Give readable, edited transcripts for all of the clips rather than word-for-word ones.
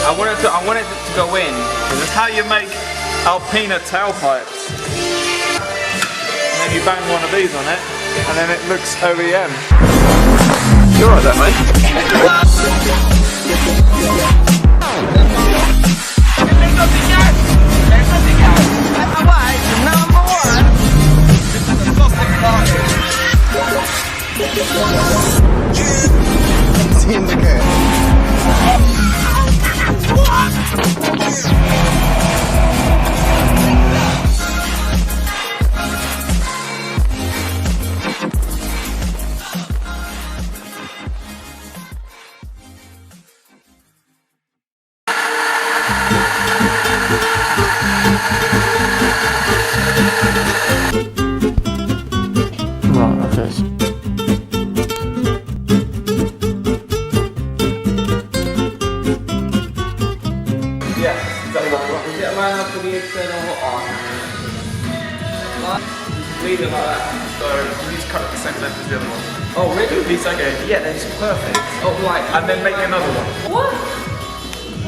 I wanted it to go in. This is how you make Alpina tailpipes. And then you bang one of these on it, and then it looks OEM. You're right there, mate. Leave it like that. So you need to cut it the same length as the other one. Oh really? Piece okay. Yeah, that's perfect. Oh right. And then make another one. What?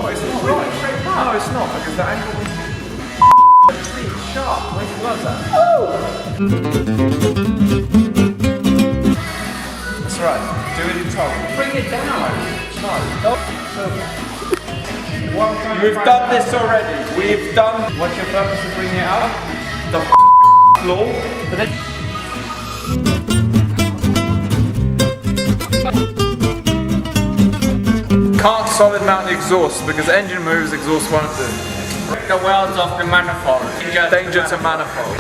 Oh, it's not right. No, it's not because the angle is really sharp. Where's the gloves at? Oh! That's right. Do it in top. Bring it down. No. We've done this already. We've done. What's your purpose of bringing it out? The floor. But then can't solid mount the exhaust because engine moves, exhaust won't do. Break the welds off the manifold. Danger to manifold.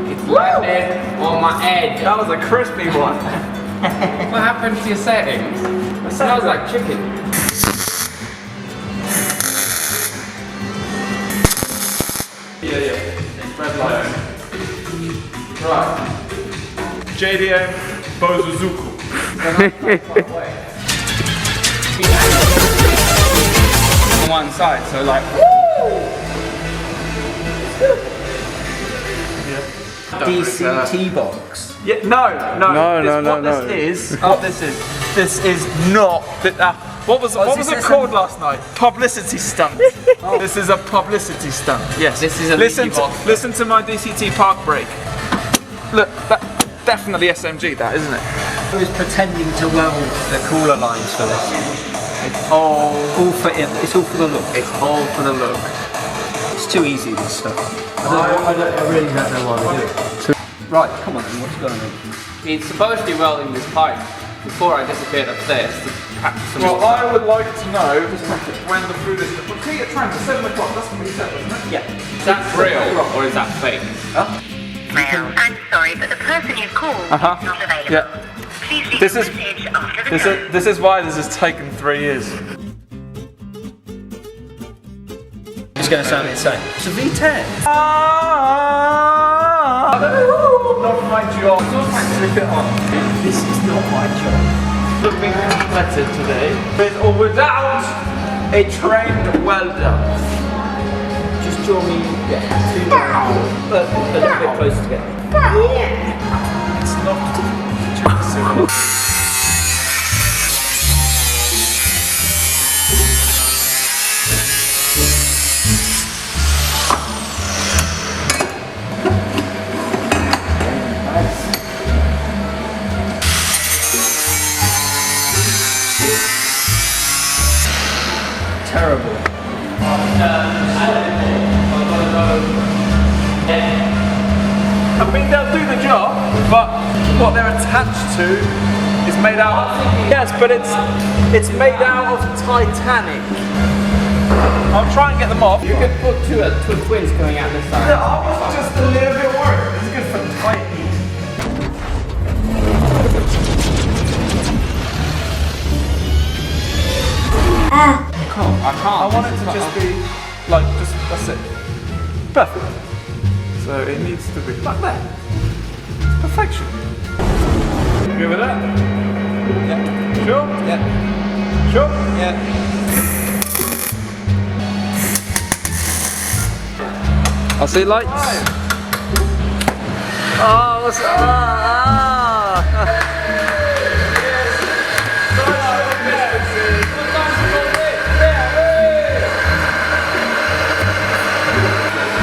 It's landed on my edge. That was a crispy one. What happened to your settings? It smells like chicken. Yeah. Red light. Right. JDM Bozuzuku. On one side, so like. DCT box. Yeah, no. This is not. What was it called last night? Publicity stunt. This is a publicity stunt. Yes. This is a listen to my DCT park brake. Look, that definitely SMG, that isn't it? Who is pretending to weld the cooler lines for this? It's all for it. It's all for the look. It's all for the look. It's too easy, this stuff. I really don't know why they do it. Right, come on then, what's going on? He's supposed to be welding this pipe before I disappeared upstairs to practice some Well, I would like to know when the food is. We'll see at time to 7 o'clock, that's what we said, wasn't it? Yeah. Is that real or is that fake? Well, I'm sorry, but the person you've called is not available. Yeah. Please leave This a is- message after the tone. This is why this has taken 3 years. It's going to sound insane. It's a V10. Not my job. Flip it on. This is not my job. Flipping completed today. With or without a trained welder. Just draw me two but a little bit closer together. It's not too simple. Terrible. I mean, they'll do the job, but what they're attached to is made out of. Yes, but it's made out of Titanic. I'll try and get them off. You could put two twins coming out this side. Yeah, I was just a little bit worried. It's good for tightening. I can't. I want it to just be like, that's it. Perfect. So it needs to be like that. It's perfection. You good with that? Yeah. Sure? Yeah. Sure? Yeah. I'll see lights. Oh, what's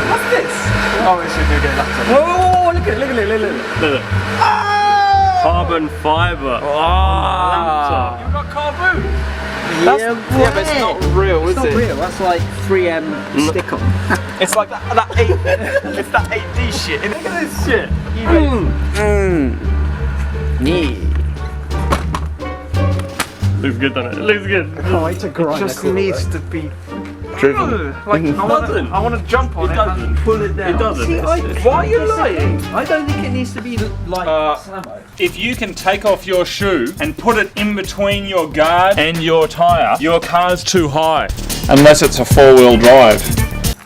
What's this? Oh, we should do get laptop. Oh, look at it. Carbon fibre. You've got carbon. Yeah, but it's not real, is It's it? not real. That's like 3M stick-on. It's like that 8. It's that 8D shit. Look at this shit. Looks good, doesn't it? Looks good. It just needs to be driven. Like, I want to jump on it and pull it down. It doesn't. See, why are you lying? I don't think it needs to be like Samo. If you can take off your shoe and put it in between your guard and your tyre, your car's too high. Unless it's a 4-wheel drive.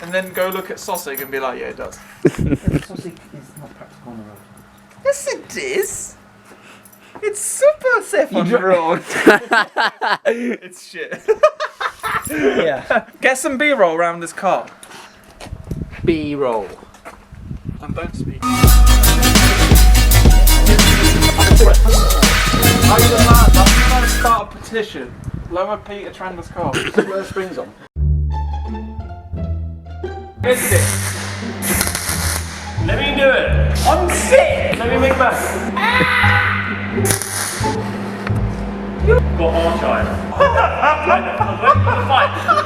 And then go look at Sausage and be like, yeah, it does. Sausage is not practical on the road. Yes, it is. It's super safe on the road. It's shit. Yeah. Get some B-roll around this car. B-roll. And don't speak. I'm trying to start a petition. Lower Peter Trander's car. Put the springs on. Isn't it? Let me do it. I'm sick! Let me make that. Got arch eye.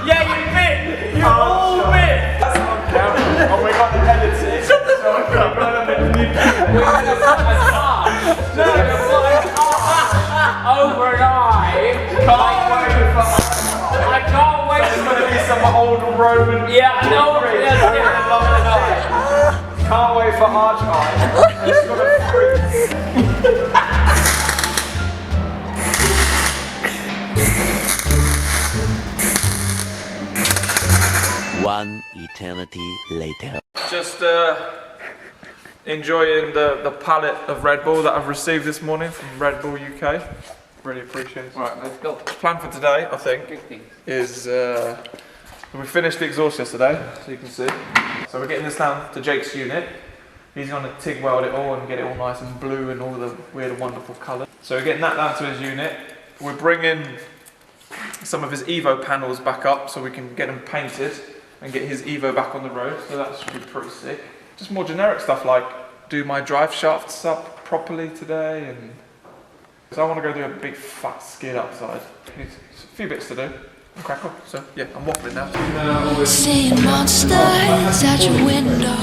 Yeah, you bit! You all bit! That's not counting. Oh, we got the penalty. Shut the fuck up! We're gonna put a Over an eye. I can't wait There's gonna be some old Roman. Yeah, I know. Can't wait for Arch Eye. It's gonna freeze. One eternity later. Just enjoying the pallet of Red Bull that I've received this morning from Red Bull UK. Really appreciate it. Right, let's go. Plan for today, I think, is we finished the exhaust yesterday, so you can see. So we're getting this down to Jake's unit. He's going to TIG weld it all and get it all nice and blue and all the weird and wonderful colours. So we're getting that down to his unit. We're bringing some of his Evo panels back up so we can get them painted and get his Evo back on the road. So that should be pretty sick. Just more generic stuff like do my drive shafts up properly today, and so I want to go do a big fat skid outside. There's a few bits to do. Crack up. So yeah, I'm waffling now. Seeing monsters out your window.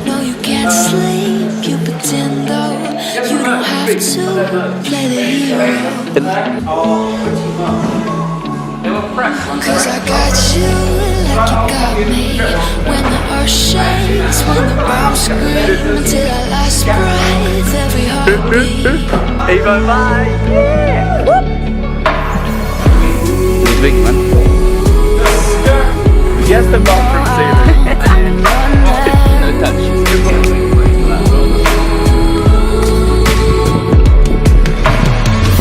No, you can't sleep. You pretend though. You don't have to play the hero. Cause I got you like you got me. When the earth shakes, when the bombs scream, until our last breath, every heartbeat. Evo, bye! Yeah! Big man. Yes, the bathroom ceiling. No touch.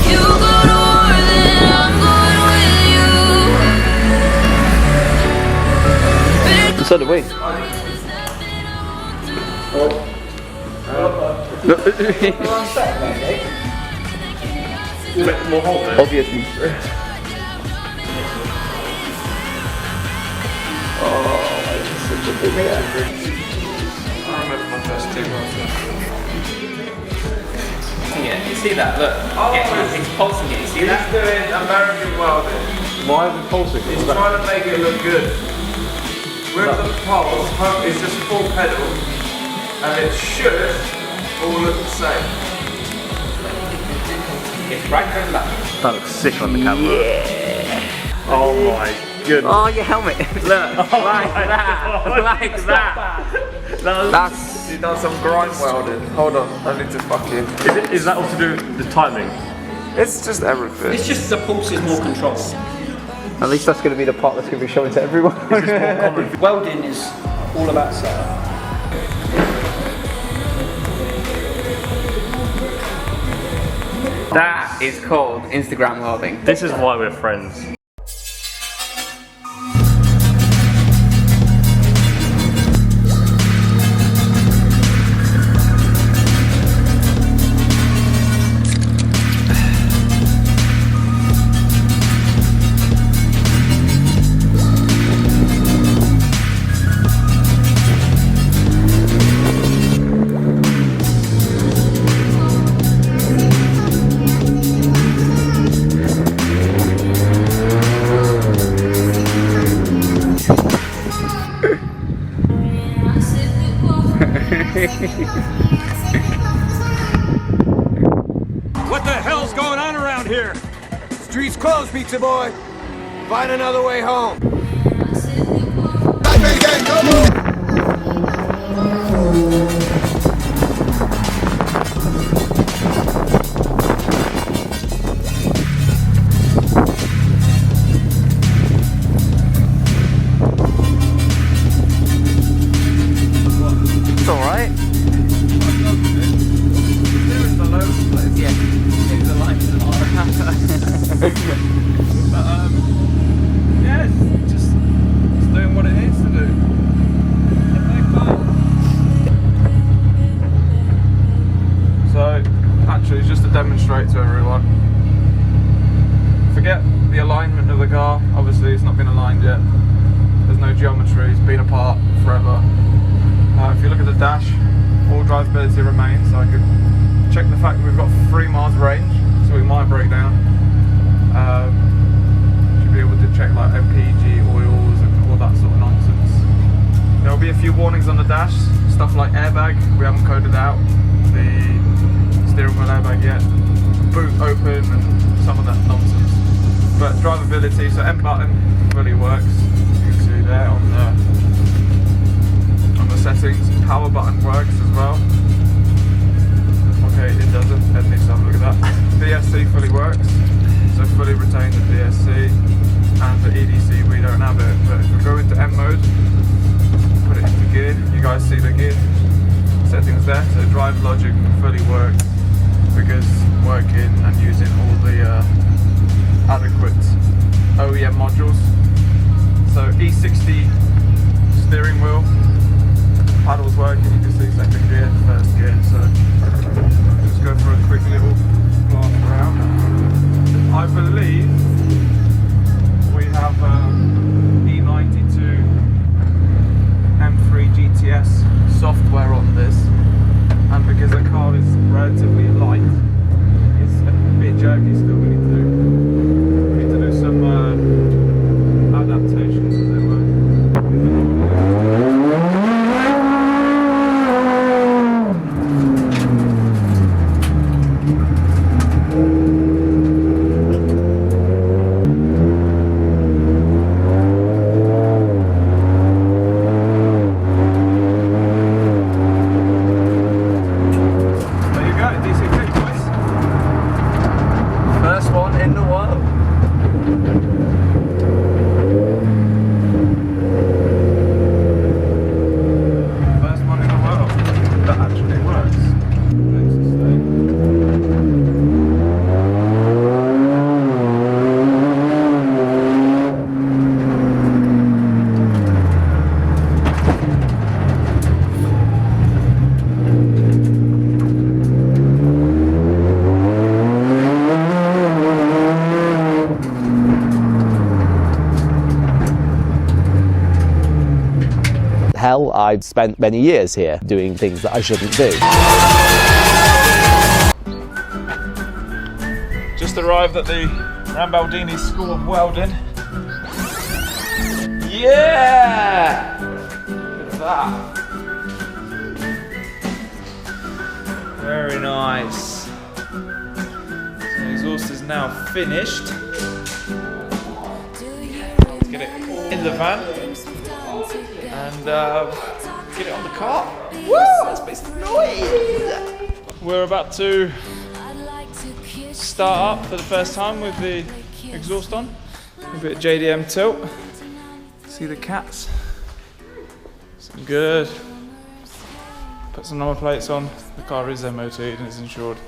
You go to war, then I'm going with you. So do we. Obviously. I remember my first TIG weld. Yeah, you see that? Look. He's pulsing it. You see that? He's doing American welding. Why is it pulsing? He's trying to make it look good. With the pulse, it's just full pedal, and it should all look the same. It's right there and left. That looks sick on the camera. Yeah. Oh my goodness. Oh, your helmet. Look, like that. Like that. That's. He's done some grind welding. Hold on, I need to fucking. Is that all to do with the timing? It's just everything. It's just the pulse is more controlled. At least that's going to be the part that's going to be shown to everyone. Welding is all about setup. That is called Instagram welding. This is why we're friends. What the hell's going on around here? Streets closed, pizza boy. Find another way home. It's alright. Yeah, the lights are Yeah, it's just doing what it needs to do. So, actually, just to demonstrate to everyone, forget the alignment of the car. Obviously, it's not been aligned yet. There's no geometry. It's been apart forever. If you look at the dash, all drivability remains. So I could check the fact that we've got 3 miles range, so we might break down. Should be able to check like MPG, oils, and all that sort of nonsense. There'll be a few warnings on the dash, stuff like airbag. We haven't coded out the steering wheel airbag yet. Boot open and some of that nonsense. But drivability, so M button fully works. You can see there on the settings. Power button works as well. Okay, it doesn't. It needs to have a look at that. VSC fully works, so fully retain the VSC, and the EDC we don't have it. But if we go into M mode, put it into gear, you guys see the gear settings there. So drive logic fully works because working and using all the adequate OEM modules. So E60 steering wheel. Paddles working, you can see second gear, first gear, so just go for a quick little glance around. I believe we have E92 M3 GTS software on this, and because the car is relatively light, it's a bit jerky still. We need to do some adaptations, as it were. Hell, I've spent many years here doing things that I shouldn't do. Just arrived at the Rambaldini School of Welding. Yeah! Look at that. Very nice. So the exhaust is now finished. Let's get it in the van and get it on the car. Woo! Let's make some noise! We're about to start up for the first time with the exhaust on. A bit of JDM tilt. See the cats? Some good. Put some number plates on. The car is MOT'd and is insured.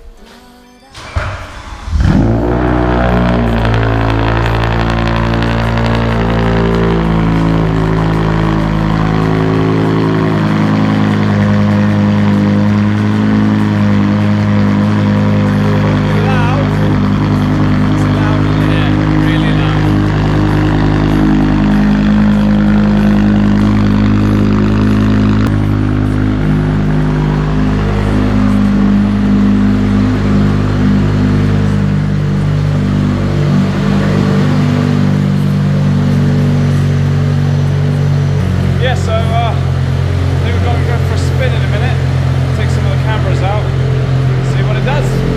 goes out, see what it does.